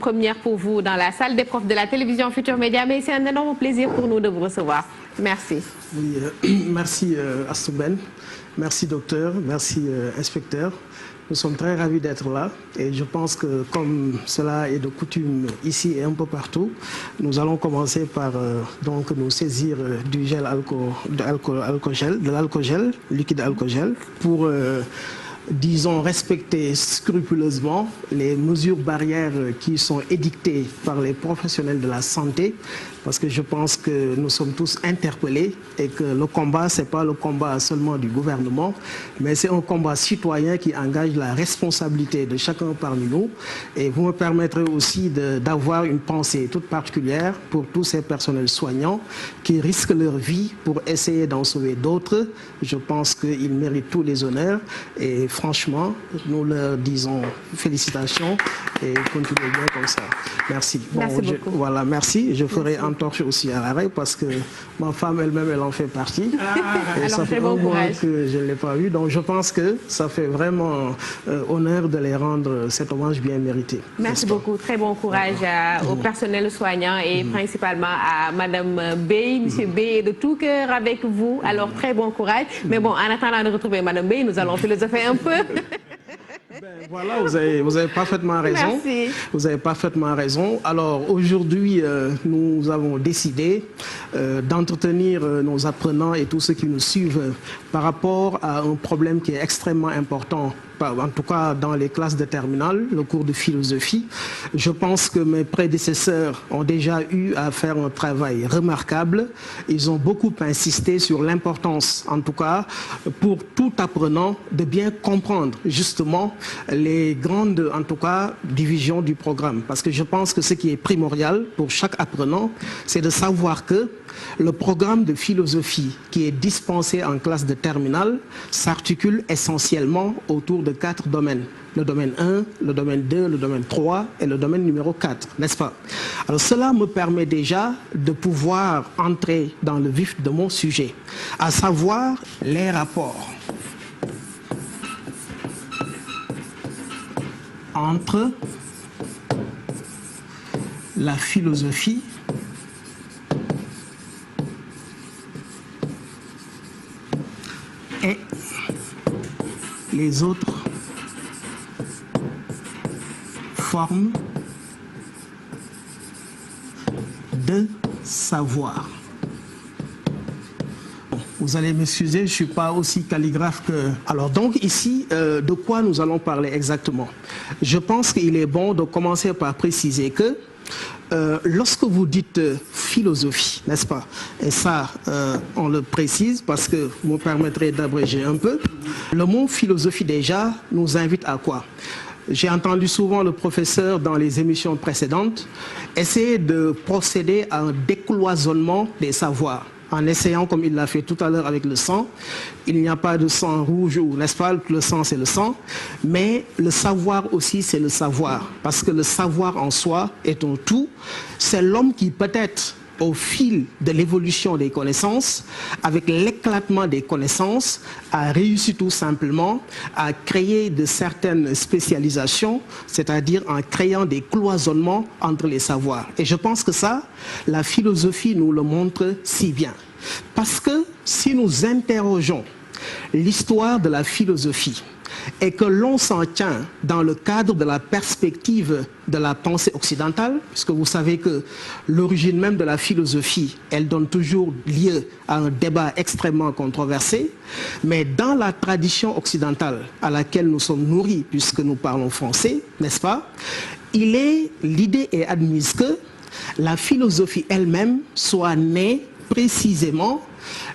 première pour vous dans la salle des profs de la télévision Futurs Médias, mais c'est un énorme plaisir pour nous de vous recevoir. Merci. Oui, merci Astou Ben, merci docteur, merci inspecteur. Nous sommes très ravis d'être là et je pense que comme cela est de coutume ici et un peu partout, nous allons commencer par donc nous saisir du gel de l'alcogel, liquide alcogel, pour disons, respecter scrupuleusement les mesures barrières qui sont édictées par les professionnels de la santé, parce que je pense que nous sommes tous interpellés et que le combat, ce n'est pas le combat seulement du gouvernement, mais c'est un combat citoyen qui engage la responsabilité de chacun parmi nous. Et vous me permettrez aussi d'avoir une pensée toute particulière pour tous ces personnels soignants qui risquent leur vie pour essayer d'en sauver d'autres. Je pense qu'ils méritent tous les honneurs et franchement, nous leur disons félicitations et continuez bien comme ça. Merci. Merci beaucoup. Voilà, merci. Je ferai un torche aussi à l'arrêt parce que ma femme elle-même, elle en fait partie. Et ça fait un mois que je ne l'ai pas vue. Donc je pense que ça fait vraiment honneur de les rendre cet hommage bien mérité. Merci beaucoup. Très bon courage au personnel soignant et principalement à Madame Bey. Monsieur Bey est de tout cœur avec vous. Alors très bon courage. Mais bon, en attendant de retrouver Madame Bey, nous allons philosopher un peu. Ben, voilà, vous avez parfaitement raison. Merci. Vous avez parfaitement raison. Alors aujourd'hui, nous avons décidé d'entretenir nos apprenants et tous ceux qui nous suivent par rapport à un problème qui est extrêmement important, en tout cas dans les classes de terminale, le cours de philosophie. Je pense que mes prédécesseurs ont déjà eu à faire un travail remarquable. Ils ont beaucoup insisté sur l'importance, en tout cas, pour tout apprenant, de bien comprendre justement les grandes, en tout cas, divisions du programme. Parce que je pense que ce qui est primordial pour chaque apprenant, c'est de savoir que le programme de philosophie qui est dispensé en classe de terminale s'articule essentiellement autour de 4 domaines. Le domaine 1, le domaine 2, le domaine 3 et le domaine numéro 4, n'est-ce pas? Alors cela me permet déjà de pouvoir entrer dans le vif de mon sujet, à savoir les rapports entre la philosophie et les autres formes de savoir. Vous allez m'excuser, je ne suis pas aussi calligraphe que... Alors donc ici, de quoi nous allons parler exactement? Je pense qu'il est bon de commencer par préciser que lorsque vous dites philosophie, n'est-ce pas? Et ça, on le précise parce que vous me permettrez d'abréger un peu. Le mot philosophie déjà nous invite à quoi? J'ai entendu souvent le professeur dans les émissions précédentes essayer de procéder à un décloisonnement des savoirs, en essayant, comme il l'a fait tout à l'heure avec le sang. Il n'y a pas de sang rouge, ou n'est-ce pas, le sang c'est le sang, mais le savoir aussi c'est le savoir, parce que le savoir en soi est un tout. C'est l'homme qui peut-être, au fil de l'évolution des connaissances, avec l'éclatement des connaissances, a réussi tout simplement à créer de certaines spécialisations, c'est-à-dire en créant des cloisonnements entre les savoirs. Et je pense que ça, la philosophie nous le montre si bien. Parce que si nous interrogeons l'histoire de la philosophie, et que l'on s'en tient dans le cadre de la perspective de la pensée occidentale, puisque vous savez que l'origine même de la philosophie, elle donne toujours lieu à un débat extrêmement controversé, mais dans la tradition occidentale à laquelle nous sommes nourris, puisque nous parlons français, n'est-ce pas, l'idée est admise que la philosophie elle-même soit née précisément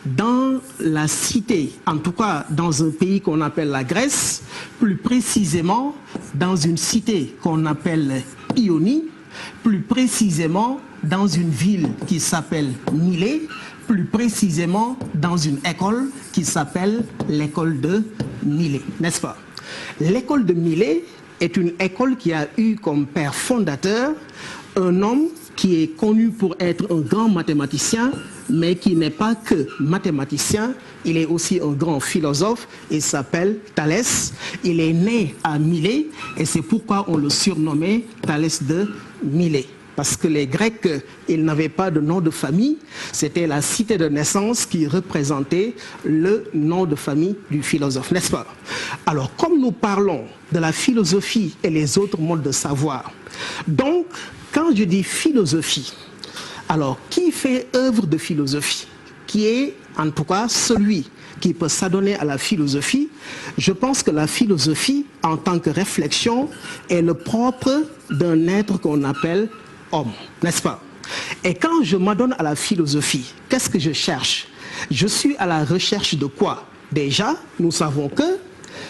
dans la cité, en tout cas dans un pays qu'on appelle la Grèce, plus précisément dans une cité qu'on appelle Ionie, plus précisément dans une ville qui s'appelle Milet, plus précisément dans une école qui s'appelle l'école de Milet, n'est-ce pas? L'école de Milet est une école qui a eu comme père fondateur un homme qui est connu pour être un grand mathématicien, mais qui n'est pas que mathématicien, il est aussi un grand philosophe, il s'appelle Thalès. Il est né à Milet et c'est pourquoi on le surnommait Thalès de Milet. Parce que les Grecs, ils n'avaient pas de nom de famille, c'était la cité de naissance qui représentait le nom de famille du philosophe, n'est-ce pas? Alors, comme nous parlons de la philosophie et les autres modes de savoir, donc, quand je dis philosophie, alors, qui fait œuvre de philosophie? Qui est, en tout cas, celui qui peut s'adonner à la philosophie? Je pense que la philosophie, en tant que réflexion, est le propre d'un être qu'on appelle homme, n'est-ce pas? Et quand je m'adonne à la philosophie, qu'est-ce que je cherche? Je suis à la recherche de quoi? Déjà, nous savons que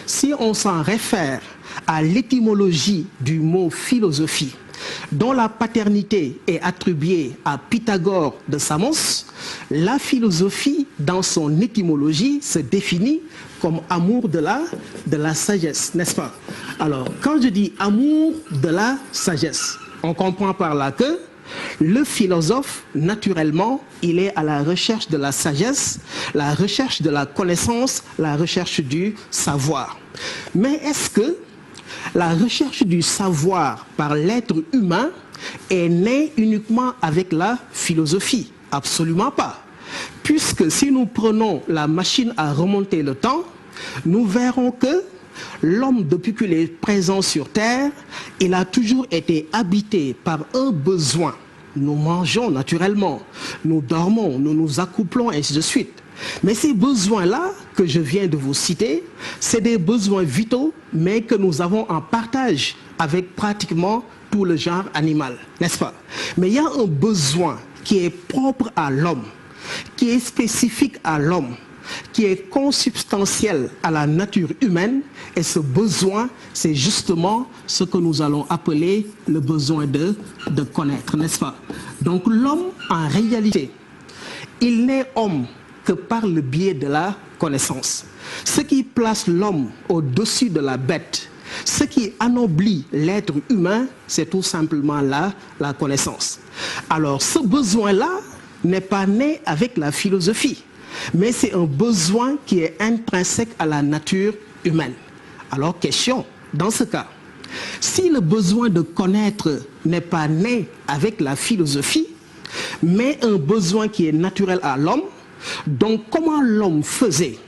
si on s'en réfère à l'étymologie du mot philosophie, dont la paternité est attribuée à Pythagore de Samos, la philosophie, dans son étymologie, se définit comme amour de la sagesse, n'est-ce pas? Alors, quand je dis amour de la sagesse, on comprend par là que le philosophe, naturellement, il est à la recherche de la sagesse, la recherche de la connaissance, la recherche du savoir. Mais est-ce que la recherche du savoir par l'être humain est née uniquement avec la philosophie? Absolument pas. Puisque si nous prenons la machine à remonter le temps, nous verrons que l'homme, depuis qu'il est présent sur Terre, il a toujours été habité par un besoin. Nous mangeons naturellement, nous dormons, nous nous accouplons, ainsi de suite. Mais ces besoins-là que je viens de vous citer, c'est des besoins vitaux, mais que nous avons en partage avec pratiquement tout le genre animal, n'est-ce pas? Mais il y a un besoin qui est propre à l'homme, qui est spécifique à l'homme, qui est consubstantiel à la nature humaine, et ce besoin, c'est justement ce que nous allons appeler le besoin de connaître, n'est-ce pas? Donc l'homme, en réalité, il n'est homme que par le biais de la connaissance. Ce qui place l'homme au-dessus de la bête, ce qui anoblit l'être humain, c'est tout simplement la connaissance. Alors ce besoin-là n'est pas né avec la philosophie, mais c'est un besoin qui est intrinsèque à la nature humaine. Alors question, dans ce cas, si le besoin de connaître n'est pas né avec la philosophie, mais un besoin qui est naturel à l'homme, donc comment l'homme faisait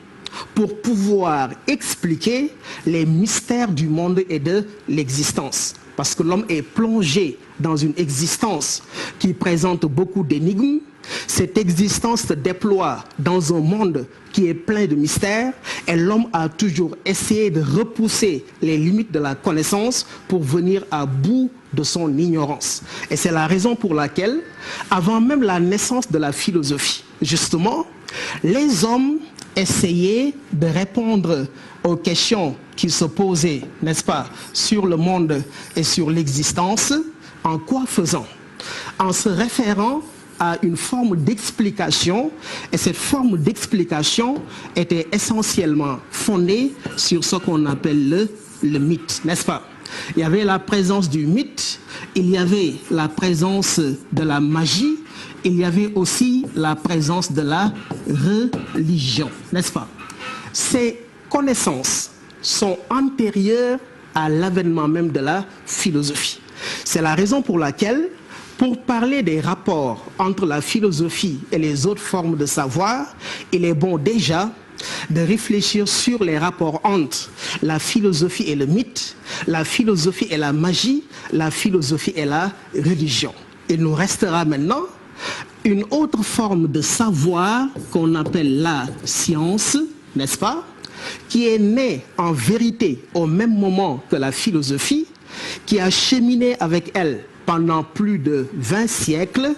pour pouvoir expliquer les mystères du monde et de l'existence? Parce que l'homme est plongé dans une existence qui présente beaucoup d'énigmes. Cette existence se déploie dans un monde qui est plein de mystères et l'homme a toujours essayé de repousser les limites de la connaissance pour venir à bout de son ignorance. Et c'est la raison pour laquelle, avant même la naissance de la philosophie, justement, les hommes essayaient de répondre aux questions qui se posaient, n'est-ce pas, sur le monde et sur l'existence. En quoi faisant? En se référant à une forme d'explication, et cette forme d'explication était essentiellement fondée sur ce qu'on appelle le mythe, n'est-ce pas? Il y avait la présence du mythe, il y avait la présence de la magie, il y avait aussi la présence de la religion, n'est-ce pas? Ces connaissances sont antérieures à l'avènement même de la philosophie. C'est la raison pour laquelle, pour parler des rapports entre la philosophie et les autres formes de savoir, il est bon déjà de réfléchir sur les rapports entre la philosophie et le mythe, la philosophie et la magie, la philosophie et la religion. Il nous restera maintenant une autre forme de savoir qu'on appelle la science, n'est-ce pas, qui est née en vérité au même moment que la philosophie, qui a cheminé avec elle pendant plus de 20 siècles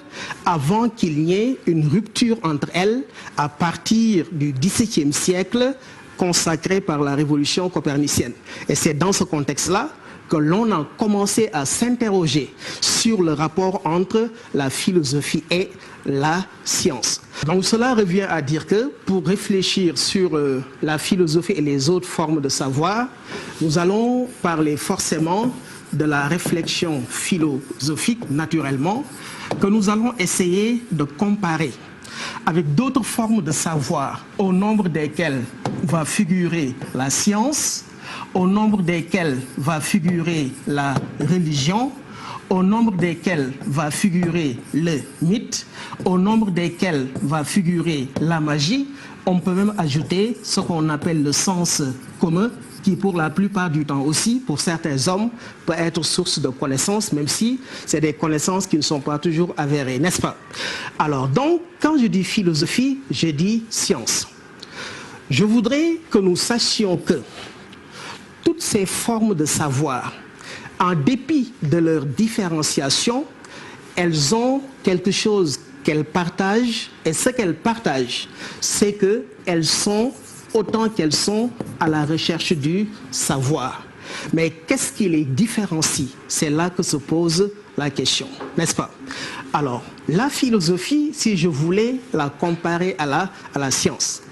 avant qu'il n'y ait une rupture entre elles à partir du XVIIe siècle consacré par la révolution copernicienne. Et c'est dans ce contexte-là que l'on a commencé à s'interroger sur le rapport entre la philosophie et la science. Donc cela revient à dire que pour réfléchir sur la philosophie et les autres formes de savoir, nous allons parler forcément de la réflexion philosophique, naturellement, que nous allons essayer de comparer avec d'autres formes de savoir, au nombre desquelles va figurer la science, au nombre desquelles va figurer la religion, au nombre desquels va figurer le mythe, au nombre desquels va figurer la magie. On peut même ajouter ce qu'on appelle le sens commun, qui pour la plupart du temps aussi, pour certains hommes, peut être source de connaissances, même si c'est des connaissances qui ne sont pas toujours avérées, n'est-ce pas? Alors donc, quand je dis philosophie, je dis science. Je voudrais que nous sachions que toutes ces formes de savoir, en dépit de leur différenciation, elles ont quelque chose qu'elles partagent, et ce qu'elles partagent, c'est qu'elles sont, autant qu'elles sont, à la recherche du savoir. Mais qu'est-ce qui les différencie? C'est là que se pose la question, n'est-ce pas? Alors, la philosophie, si je voulais la comparer à la science,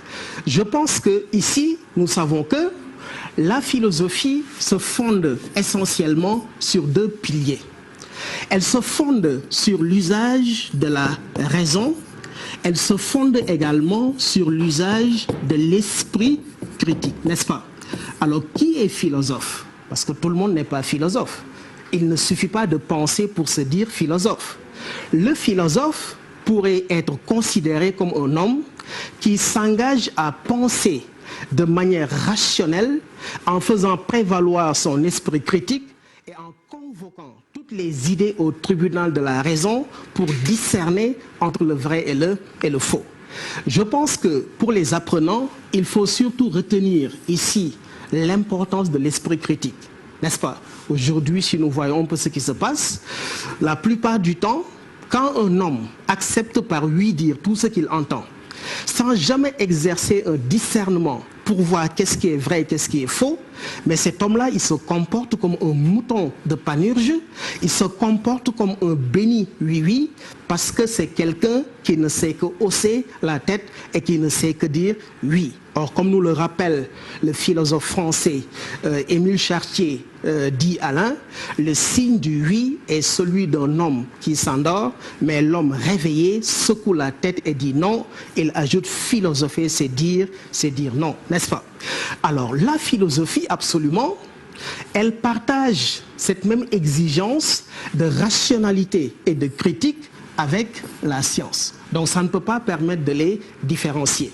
je pense qu'ici, nous savons que la philosophie se fonde essentiellement sur deux piliers. Elle se fonde sur l'usage de la raison, elle se fonde également sur l'usage de l'esprit critique, n'est-ce pas? Alors, qui est philosophe? Parce que tout le monde n'est pas philosophe. Il ne suffit pas de penser pour se dire philosophe. Le philosophe pourrait être considéré comme un homme qui s'engage à penser de manière rationnelle, en faisant prévaloir son esprit critique et en convoquant toutes les idées au tribunal de la raison pour discerner entre le vrai et le faux. Je pense que pour les apprenants, il faut surtout retenir ici l'importance de l'esprit critique, n'est-ce pas? Aujourd'hui, si nous voyons un peu ce qui se passe, la plupart du temps, quand un homme accepte par oui dire tout ce qu'il entend, sans jamais exercer un discernement pour voir qu'est-ce qui est vrai et qu'est-ce qui est faux, mais cet homme-là, il se comporte comme un mouton de panurge, il se comporte comme un béni oui-oui, parce que c'est quelqu'un qui ne sait que hausser la tête et qui ne sait que dire oui. Or, comme nous le rappelle le philosophe français Émile Chartier, dit Alain, le signe du oui est celui d'un homme qui s'endort, mais l'homme réveillé secoue la tête et dit non. Il ajoute philosopher, c'est dire non, n'est-ce pas? Alors, la philosophie, absolument, elle partage cette même exigence de rationalité et de critique avec la science. Donc, ça ne peut pas permettre de les différencier.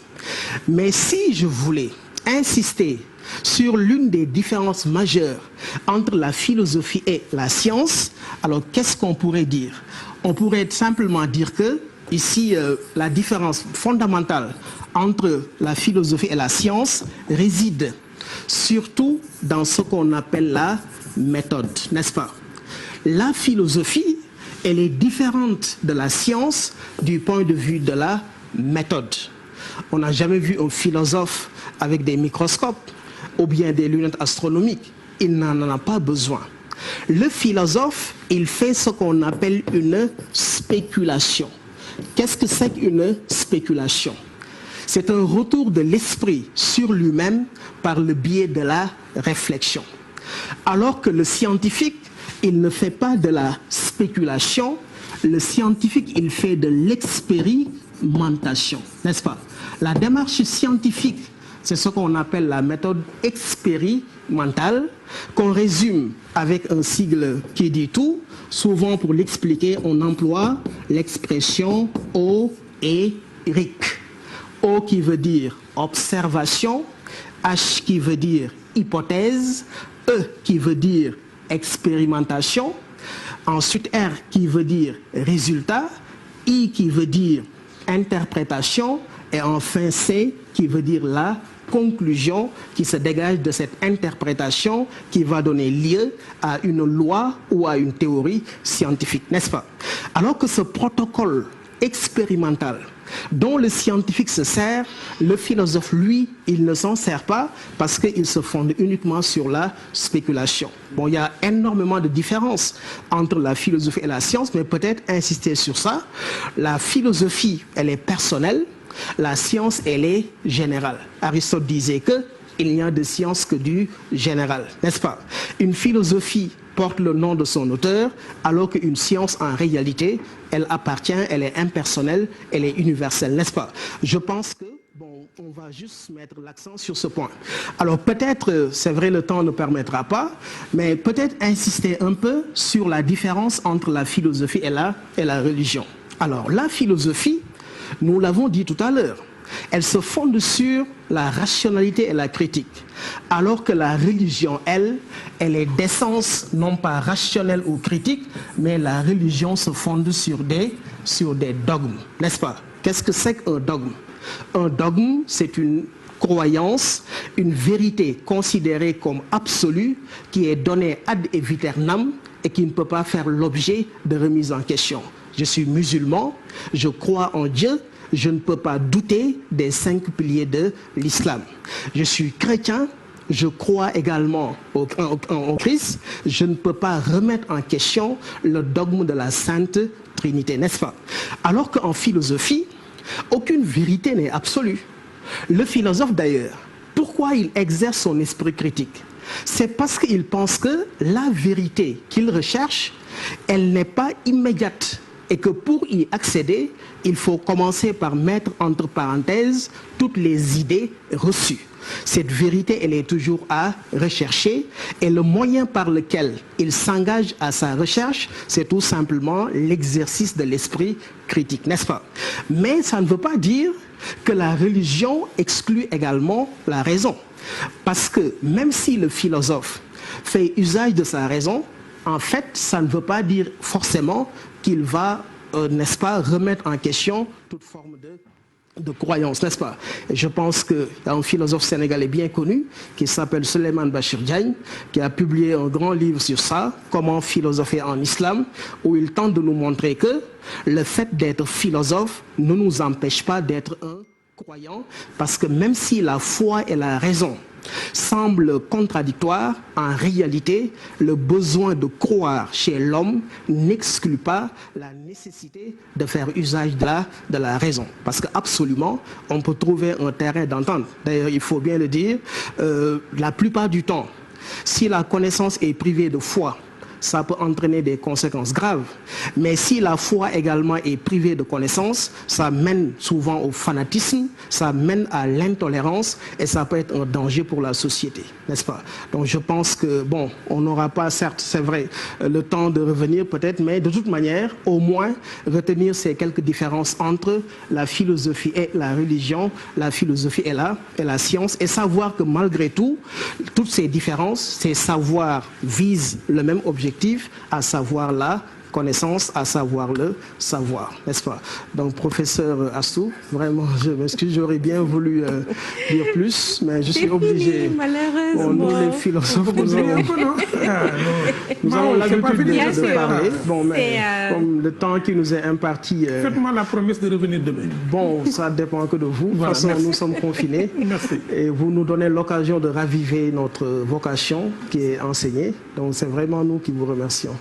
Mais si je voulais insister sur l'une des différences majeures entre la philosophie et la science, alors qu'est-ce qu'on pourrait dire? On pourrait simplement dire que, ici, la différence fondamentale entre la philosophie et la science réside surtout dans ce qu'on appelle la méthode, n'est-ce pas? La philosophie, elle est différente de la science du point de vue de la méthode. On n'a jamais vu un philosophe avec des microscopes ou bien des lunettes astronomiques. Il n'en a pas besoin. Le philosophe, il fait ce qu'on appelle une spéculation. Qu'est-ce que c'est qu'une spéculation? C'est un retour de l'esprit sur lui-même par le biais de la réflexion. Alors que le scientifique, il ne fait pas de la spéculation, le scientifique, il fait de l'expérimentation, n'est-ce pas? La démarche scientifique, c'est ce qu'on appelle la méthode expérimentale, qu'on résume avec un sigle qui dit tout. Souvent, pour l'expliquer, on emploie l'expression O et RIC. O qui veut dire observation, H qui veut dire hypothèse, E qui veut dire expérimentation, ensuite R qui veut dire résultat, I qui veut dire interprétation, et enfin C qui veut dire la conclusion qui se dégage de cette interprétation qui va donner lieu à une loi ou à une théorie scientifique, n'est-ce pas? Alors que ce protocole expérimental dont le scientifique se sert, le philosophe, lui, il ne s'en sert pas parce qu'il se fonde uniquement sur la spéculation. Bon, il y a énormément de différences entre la philosophie et la science, mais peut-être insister sur ça. La philosophie, elle est personnelle, la science, elle est générale. Aristote disait qu'il n'y a de science que du général, n'est-ce pas? Une philosophie porte le nom de son auteur, alors qu'une science, en réalité, elle appartient, elle est impersonnelle, elle est universelle, n'est-ce pas? Je pense que, bon, on va juste mettre l'accent sur ce point. Alors peut-être, c'est vrai, le temps ne permettra pas, mais peut-être insister un peu sur la différence entre la philosophie et la religion. Alors, la philosophie, nous l'avons dit tout à l'heure, elle se fonde sur la rationalité et la critique, alors que la religion, elle est d'essence non pas rationnelle ou critique, mais la religion se fonde sur des dogmes, n'est-ce pas? Qu'est-ce que c'est qu'un dogme? Un dogme, c'est une croyance, une vérité considérée comme absolue, qui est donnée ad aeternam et qui ne peut pas faire l'objet de remise en question. Je suis musulman, je crois en Dieu, je ne peux pas douter des 5 piliers de l'islam. Je suis chrétien, je crois également en Christ, je ne peux pas remettre en question le dogme de la Sainte Trinité, n'est-ce pas? Alors qu'en philosophie, aucune vérité n'est absolue. Le philosophe d'ailleurs, pourquoi il exerce son esprit critique? C'est parce qu'il pense que la vérité qu'il recherche, elle n'est pas immédiate. Et que pour y accéder, il faut commencer par mettre entre parenthèses toutes les idées reçues. Cette vérité, elle est toujours à rechercher et le moyen par lequel il s'engage à sa recherche, c'est tout simplement l'exercice de l'esprit critique, n'est-ce pas? Mais ça ne veut pas dire que la religion exclut également la raison. Parce que même si le philosophe fait usage de sa raison, en fait, ça ne veut pas dire forcément qu'il va, n'est-ce pas, remettre en question toute forme de croyance, n'est-ce pas? Et je pense qu'il y a un philosophe sénégalais bien connu qui s'appelle Souleymane Bachir Diagne, qui a publié un grand livre sur ça, Comment philosopher en islam, où il tente de nous montrer que le fait d'être philosophe ne nous empêche pas d'être un croyant, parce que même si la foi et la raison semblent contradictoires, en réalité, le besoin de croire chez l'homme n'exclut pas la nécessité de faire usage de la raison. Parce qu'absolument, on peut trouver un terrain d'entente. D'ailleurs, il faut bien le dire, la plupart du temps, si la connaissance est privée de foi, ça peut entraîner des conséquences graves. Mais si la foi également est privée de connaissances, ça mène souvent au fanatisme, ça mène à l'intolérance et ça peut être un danger pour la société, n'est-ce pas? Donc je pense que, bon, on n'aura pas, certes, c'est vrai, le temps de revenir peut-être, mais de toute manière, au moins, retenir ces quelques différences entre la philosophie et la religion, la philosophie et la science, et savoir que malgré tout, toutes ces différences, ces savoirs visent le même objectif, à savoir la connaissance, à savoir le savoir, n'est-ce pas? Donc, professeur Astou, vraiment, je m'excuse, j'aurais bien voulu dire plus, mais je suis obligé. Malheureusement. Bon, nous, les philosophes, nous avons l'habitude de parler. Bon, mais comme le temps qui nous est imparti... Faites-moi la promesse de revenir demain. Bon, ça dépend que de vous. Voilà, de toute façon, merci. nous sommes confinés. Merci. Et vous nous donnez l'occasion de raviver notre vocation qui est enseignée. Donc, c'est vraiment nous qui vous remercions.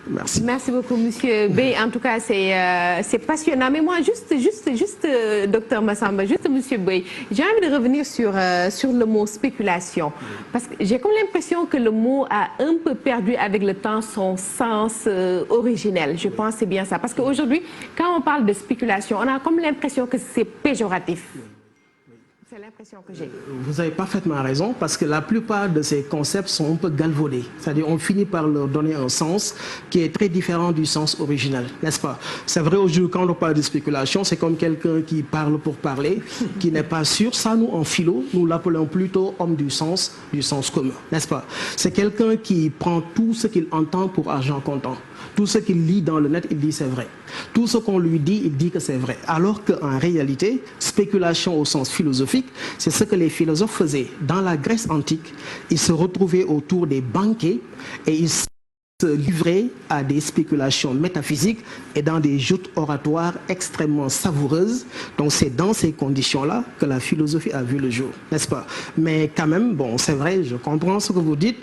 Merci. Merci beaucoup, Monsieur B. En tout cas, c'est passionnant. Mais moi, juste, docteur Massamba, juste Monsieur B, j'ai envie de revenir sur le mot spéculation. Parce que j'ai comme l'impression que le mot a un peu perdu avec le temps son sens originel. Je pense que c'est bien ça. Parce qu'aujourd'hui, quand on parle de spéculation, on a comme l'impression que c'est péjoratif. C'est l'impression que j'ai. Vous avez parfaitement raison, parce que la plupart de ces concepts sont un peu galvaudés. C'est-à-dire on finit par leur donner un sens qui est très différent du sens original, n'est-ce pas? C'est vrai, aujourd'hui, quand on parle de spéculation, c'est comme quelqu'un qui parle pour parler, qui n'est pas sûr. Ça, nous, en philo, nous l'appelons plutôt homme du sens commun, n'est-ce pas? C'est quelqu'un qui prend tout ce qu'il entend pour argent comptant. Tout ce qu'il lit dans le net, il dit c'est vrai. Tout ce qu'on lui dit, il dit que c'est vrai. Alors qu'en réalité, spéculation au sens philosophique, c'est ce que les philosophes faisaient. Dans la Grèce antique, ils se retrouvaient autour des banquets et ils se livraient à des spéculations métaphysiques et dans des joutes oratoires extrêmement savoureuses. Donc c'est dans ces conditions-là que la philosophie a vu le jour, n'est-ce pas? Mais quand même, bon, c'est vrai, je comprends ce que vous dites,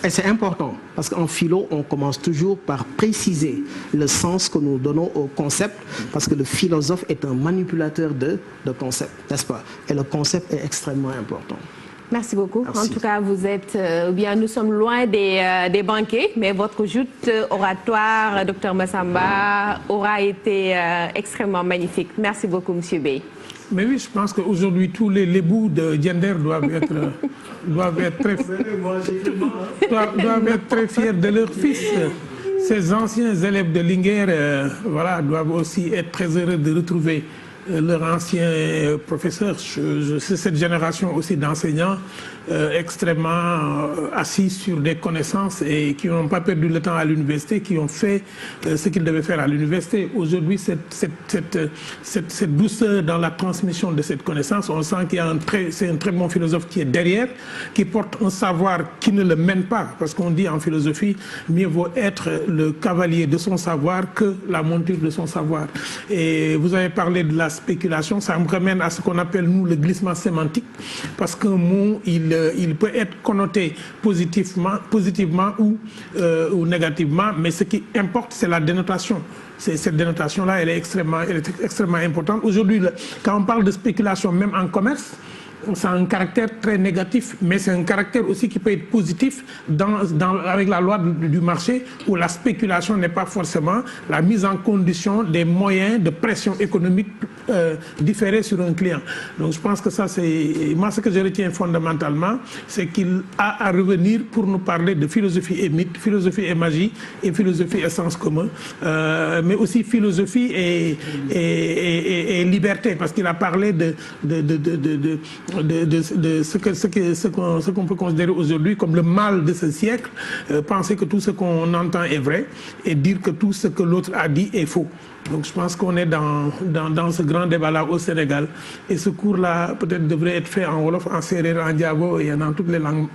et c'est important, parce qu'en philo, on commence toujours par préciser le sens que nous donnons au concept, parce que le philosophe est un manipulateur de concepts, n'est-ce pas? Et le concept est extrêmement important. Merci beaucoup. Merci. En tout cas, vous êtes, bien, nous sommes loin des banquets, mais votre joute oratoire, Dr Massamba, aura été extrêmement magnifique. Merci beaucoup, Monsieur Bey. Mais oui, je pense qu'aujourd'hui, tous les bouts de gender doivent être très fiers de leur fils. Ces anciens élèves de Linguère voilà, doivent aussi être très heureux de retrouver leur ancien professeur. C'est cette génération aussi d'enseignants extrêmement assis sur des connaissances et qui n'ont pas perdu le temps à l'université, qui ont fait ce qu'ils devaient faire à l'université. Aujourd'hui, cette douceur dans la transmission de cette connaissance, on sent qu'il y a c'est un très bon philosophe qui est derrière, qui porte un savoir qui ne le mène pas, parce qu'on dit en philosophie, mieux vaut être le cavalier de son savoir que la monture de son savoir. Et vous avez parlé de la spéculation, ça me ramène à ce qu'on appelle nous le glissement sémantique, parce qu'un mot, il peut être connoté positivement ou négativement, mais ce qui importe, c'est la dénotation. Cette dénotation-là, elle est extrêmement importante. Aujourd'hui, quand on parle de spéculation, même en commerce, ça a un caractère très négatif, mais c'est un caractère aussi qui peut être positif avec la loi du marché, où la spéculation n'est pas forcément la mise en condition des moyens de pression économique différés sur un client. Donc je pense que ça, c'est moi ce que je retiens fondamentalement, c'est qu'il a à revenir pour nous parler de philosophie et mythe, philosophie et magie, et philosophie et sens commun, mais aussi philosophie et liberté, parce qu'il a parlé de ce qu'on peut considérer aujourd'hui comme le mal de ce siècle, penser que tout ce qu'on entend est vrai et dire que tout ce que l'autre a dit est faux. Donc je pense qu'on est dans ce grand débat-là au Sénégal, et ce cours-là peut-être devrait être fait en wolof, en sérère, en diago et dans toutes les langues.